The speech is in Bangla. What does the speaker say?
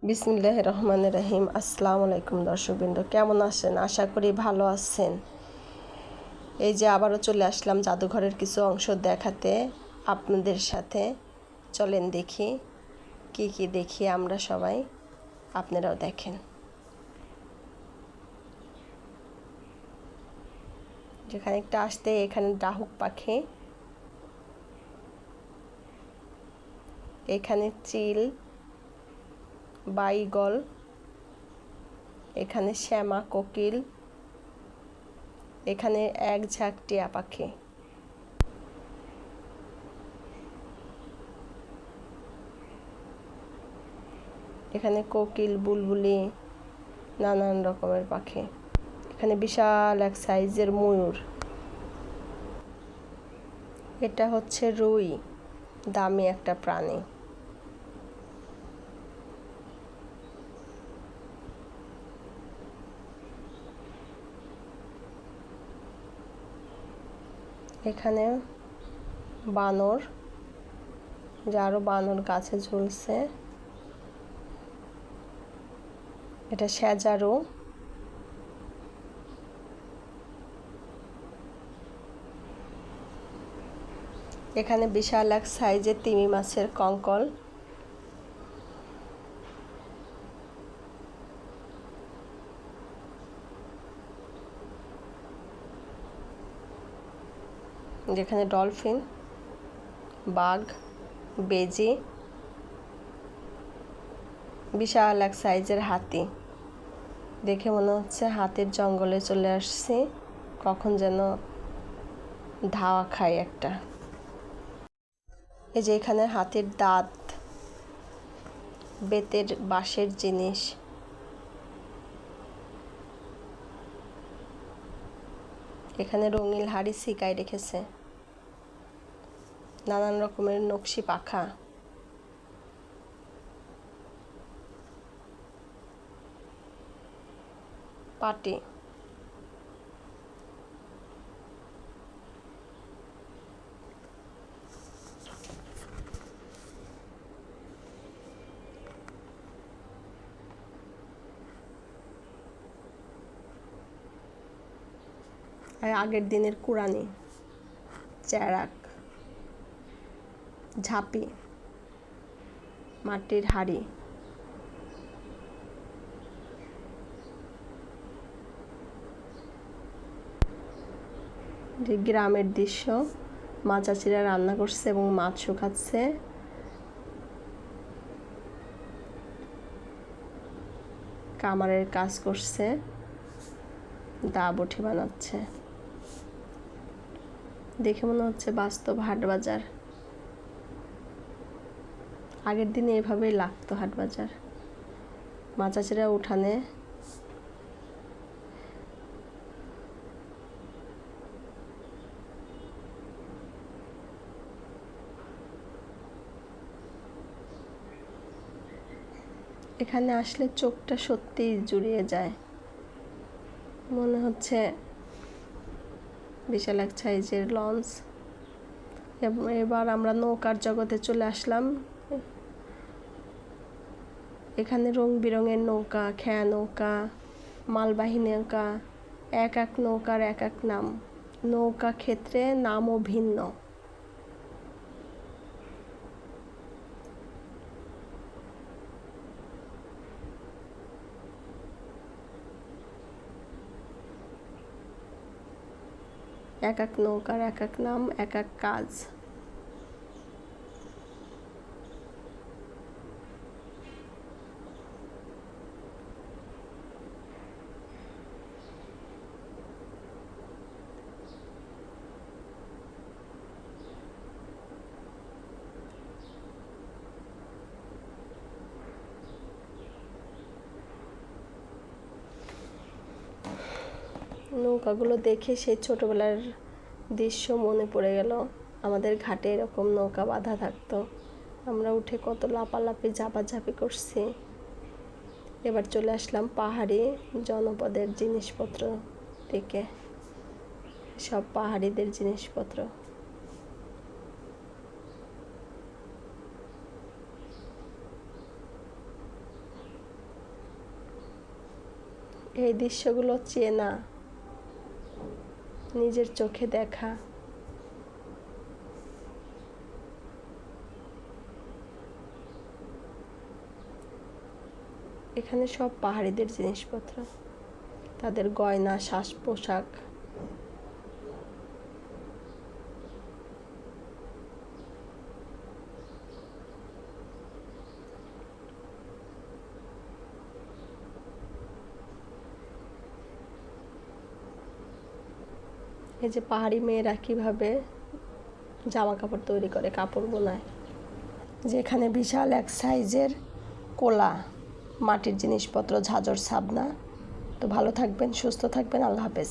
বিসমিল্লাহির রহমানির রহিম। আসসালামু আলাইকুম দর্শকবৃন্দ, কেমন আছেন? আশা করি ভালো আছেন। এই যে আবারও চলে আসলাম জাদুঘরের কিছু অংশ দেখাতে আপনাদের সাথে। চলেন দেখি কি কি দেখি আমরা সবাই, আপনারাও দেখেন। যেখানে একটা আসতে এখানে ডাহুক পাখি, এখানে চিল, বাইগল, এখানে শ্যামা কোকিল, এখানে এক ঝাঁক টিয়া পাখি। এখানে কোকিল, বুলবুলি, নানান রকমের পাখি। এখানে বিশাল এক সাইজের ময়ূর। এটা হচ্ছে রুই, দামি একটা প্রাণী। এখানে বানর, যারও বানর গাছে ঝুলছে। এটা স্যাজারু। এখানে বিশাল এক সাইজের তিমি মাছের কঙ্কল। যেখানে ডলফিন, বাঘ, বেজি, বিশাল এক সাইজের হাতি। দেখে মনে হচ্ছে হাতির জঙ্গলে চলে আসছি, কখন যেন ধাওয়া খাই একটা। এই যে এখানে হাতির দাঁত, বেতের বাঁশের জিনিস। এখানে রঙিন হাড়ি সিকায় রেখেছে, নানান রকমের নকশি পাখা। পাটি, আর আগের দিনের কুড়ানি, চেরাক, ঝাঁপি, মাটির হাঁড়ি। গ্রামের দৃশ্য, মা চাচিরা রান্না করছে এবং মাছ শুকাচ্ছে। কামারের কাজ করছে, দা বটি বানাচ্ছে। দেখে মনে হচ্ছে বাস্তব হাট বাজার। আগের দিনে এভাবেই লাগতো হাট বাজার। মা চাচিরা উঠানে এখানে আসলে চোখটা সত্যিই জুড়িয়ে যায়। মনে হচ্ছে বিশাল এক সাইজের লঞ্চ। এবং এবার আমরা নৌকার জগতে চলে আসলাম। এখানে রং বেরঙের নৌকা, খেয়া নৌকা, মালবাহী নৌকা, এক এক নৌকার এক এক নাম। নৌকা ক্ষেত্রে নামও ভিন্ন। এক এক নৌকার এক এক নাম, এক এক কাজ। নৌকাগুলো দেখে সেই ছোটবেলার দৃশ্য মনে পড়ে গেল। আমাদের ঘাটে এরকম নৌকা বাঁধা থাকতো, আমরা উঠে কত লাপালাপি ঝাপাঝাপি করছি। এবার চলে আসলাম পাহাড়ি জনপদের জিনিসপত্র থেকে, সব পাহাড়িদের জিনিসপত্র। এই দৃশ্যগুলো চেনা, নিজের চোখে দেখা। এখানে সব পাহাড়িদের জিনিসপত্র, তাদের গয়না, সাজ পোশাক। এই যে পাহাড়ি মেয়েরা কীভাবে জামা কাপড় তৈরি করে, কাপড় বোনায়। যেখানে বিশাল এক সাইজের কোলা, মাটির জিনিসপত্র, ঝাঁঝর, ছাবনা। তো ভালো থাকবেন, সুস্থ থাকবেন, আল্লাহ হাফেজ।